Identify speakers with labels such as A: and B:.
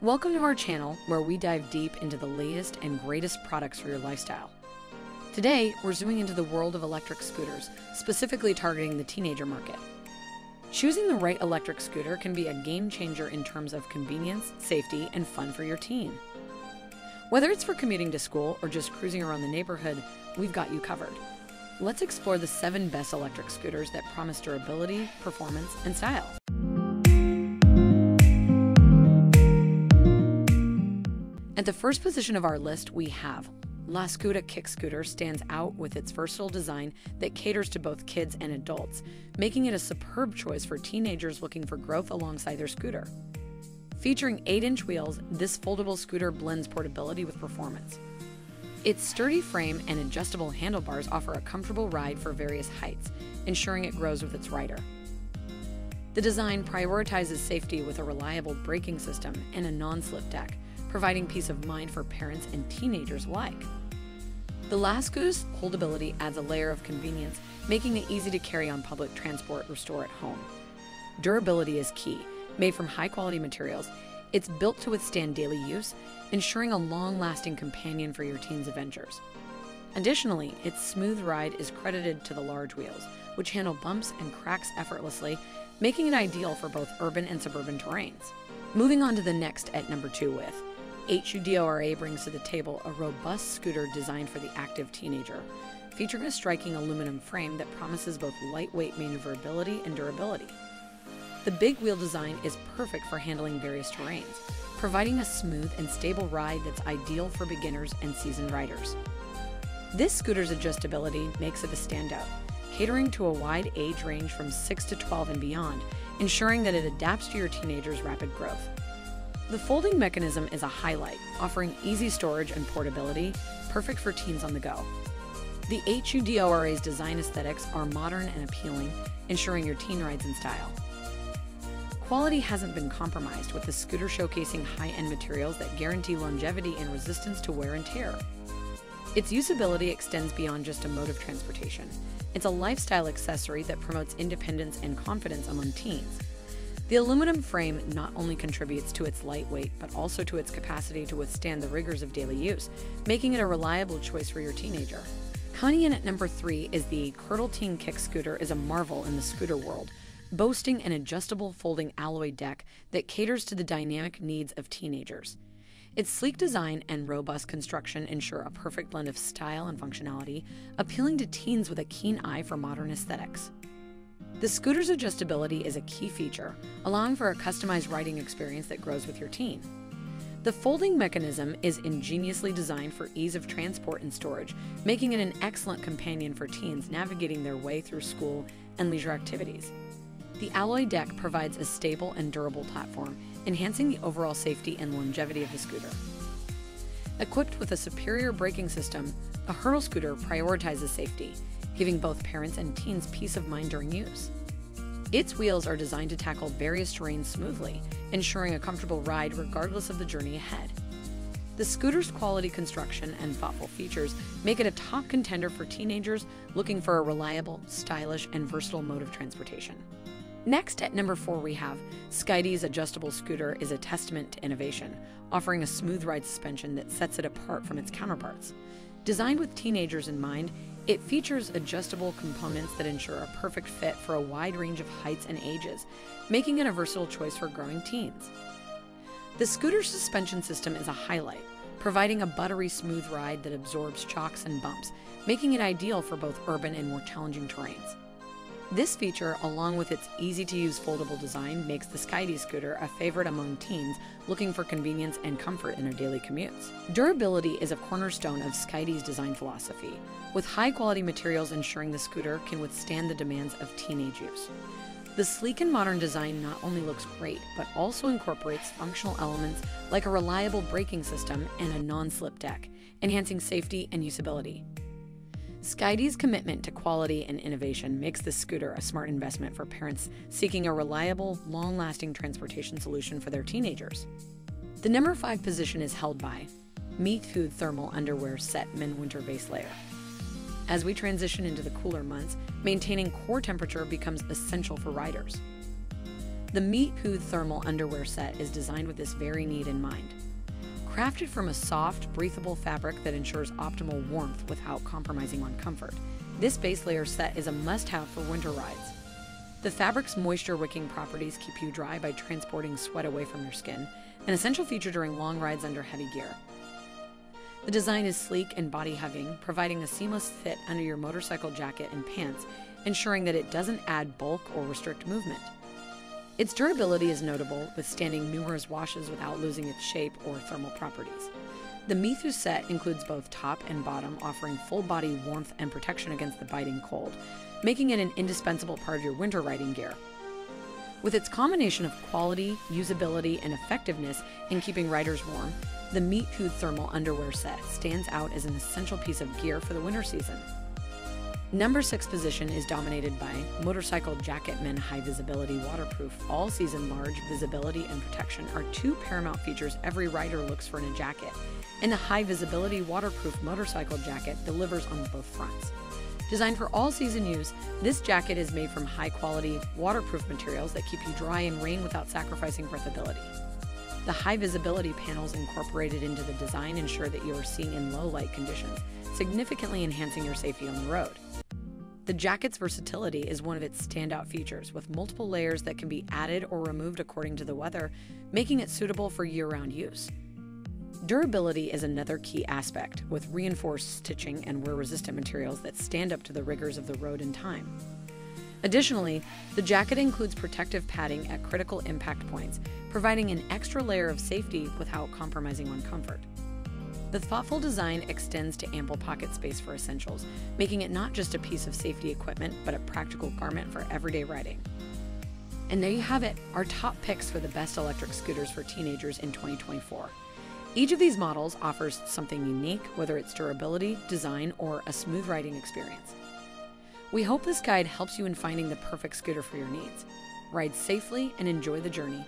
A: Welcome to our channel where we dive deep into the latest and greatest products for your lifestyle. Today, we're zooming into the world of electric scooters, specifically targeting the teenager market. Choosing the right electric scooter can be a game changer in terms of convenience, safety, and fun for your teen. Whether it's for commuting to school or just cruising around the neighborhood, we've got you covered. Let's explore the 7 best electric scooters that promise durability, performance, and style. At the first position of our list, we have LaScoota Kick scooter. Stands out with its versatile design that caters to both kids and adults, making it a superb choice for teenagers looking for growth alongside their scooter. Featuring 8-inch wheels, this foldable scooter blends portability with performance. Its sturdy frame and adjustable handlebars offer a comfortable ride for various heights, ensuring it grows with its rider. The design prioritizes safety with a reliable braking system and a non-slip deck, providing peace of mind for parents and teenagers alike. The LaScoota's holdability adds a layer of convenience, making it easy to carry on public transport or store at home. Durability is key. Made from high-quality materials, it's built to withstand daily use, ensuring a long-lasting companion for your teen's adventures. Additionally, its smooth ride is credited to the large wheels, which handle bumps and cracks effortlessly, making it ideal for both urban and suburban terrains. Moving on to the next at number 2 with HUDORA brings to the table a robust scooter designed for the active teenager, featuring a striking aluminum frame that promises both lightweight maneuverability and durability. The big wheel design is perfect for handling various terrains, providing a smooth and stable ride that's ideal for beginners and seasoned riders. This scooter's adjustability makes it a standout, catering to a wide age range from 6 to 12 and beyond, ensuring that it adapts to your teenager's rapid growth. The folding mechanism is a highlight, offering easy storage and portability, perfect for teens on the go. The HUDORA's design aesthetics are modern and appealing, ensuring your teen rides in style. Quality hasn't been compromised, with the scooter showcasing high-end materials that guarantee longevity and resistance to wear and tear. Its usability extends beyond just a mode of transportation. It's a lifestyle accessory that promotes independence and confidence among teens. The aluminum frame not only contributes to its lightweight, but also to its capacity to withstand the rigors of daily use, making it a reliable choice for your teenager. Coming in at number 3 is the Hurtle Teen Kick scooter. Is a marvel in the scooter world, boasting an adjustable folding alloy deck that caters to the dynamic needs of teenagers. Its sleek design and robust construction ensure a perfect blend of style and functionality, appealing to teens with a keen eye for modern aesthetics. The scooter's adjustability is a key feature, allowing for a customized riding experience that grows with your teen. The folding mechanism is ingeniously designed for ease of transport and storage, making it an excellent companion for teens navigating their way through school and leisure activities. The alloy deck provides a stable and durable platform, enhancing the overall safety and longevity of the scooter. Equipped with a superior braking system, a Hurtle scooter prioritizes safety, giving both parents and teens peace of mind during use. Its wheels are designed to tackle various terrains smoothly, ensuring a comfortable ride regardless of the journey ahead. The scooter's quality construction and thoughtful features make it a top contender for teenagers looking for a reliable, stylish, and versatile mode of transportation. Next, at number 4, we have Skidee's adjustable scooter. Is a testament to innovation, offering a smooth ride suspension that sets it apart from its counterparts. Designed with teenagers in mind, it features adjustable components that ensure a perfect fit for a wide range of heights and ages, making it a versatile choice for growing teens. The scooter's suspension system is a highlight, providing a buttery smooth ride that absorbs shocks and bumps, making it ideal for both urban and more challenging terrains. This feature, along with its easy-to-use foldable design, makes the Skidee scooter a favorite among teens looking for convenience and comfort in their daily commutes. Durability is a cornerstone of Skidee's design philosophy, with high-quality materials ensuring the scooter can withstand the demands of teenage use. The sleek and modern design not only looks great, but also incorporates functional elements like a reliable braking system and a non-slip deck, enhancing safety and usability. Skidee's commitment to quality and innovation makes this scooter a smart investment for parents seeking a reliable, long-lasting transportation solution for their teenagers. The number 5 position is held by Meatfood Thermal Underwear Set Min-Winter Base Layer. As we transition into the cooler months, maintaining core temperature becomes essential for riders. The Meatfood thermal underwear set is designed with this very need in mind. Crafted from a soft, breathable fabric that ensures optimal warmth without compromising on comfort, this base layer set is a must-have for winter rides. The fabric's moisture-wicking properties keep you dry by transporting sweat away from your skin, an essential feature during long rides under heavy gear. The design is sleek and body-hugging, providing a seamless fit under your motorcycle jacket and pants, ensuring that it doesn't add bulk or restrict movement. Its durability is notable, withstanding numerous washes without losing its shape or thermal properties. The Meatfood set includes both top and bottom, offering full-body warmth and protection against the biting cold, making it an indispensable part of your winter riding gear. With its combination of quality, usability, and effectiveness in keeping riders warm, the Meatfood thermal underwear set stands out as an essential piece of gear for the winter season. Number 6 position is dominated by Motorcycle Jacketman High Visibility Waterproof. All-season large visibility and protection are two paramount features every rider looks for in a jacket, and the high visibility waterproof motorcycle jacket delivers on both fronts. Designed for all-season use, this jacket is made from high-quality, waterproof materials that keep you dry in rain without sacrificing breathability. The high-visibility panels incorporated into the design ensure that you are seen in low-light conditions, significantly enhancing your safety on the road. The jacket's versatility is one of its standout features, with multiple layers that can be added or removed according to the weather, making it suitable for year-round use. Durability is another key aspect, with reinforced stitching and wear-resistant materials that stand up to the rigors of the road and time. Additionally, the jacket includes protective padding at critical impact points, providing an extra layer of safety without compromising on comfort. The thoughtful design extends to ample pocket space for essentials, making it not just a piece of safety equipment, but a practical garment for everyday riding. And there you have it, our top picks for the best electric scooters for teenagers in 2024. Each of these models offers something unique, whether it's durability, design, or a smooth riding experience. We hope this guide helps you in finding the perfect scooter for your needs. Ride safely and enjoy the journey.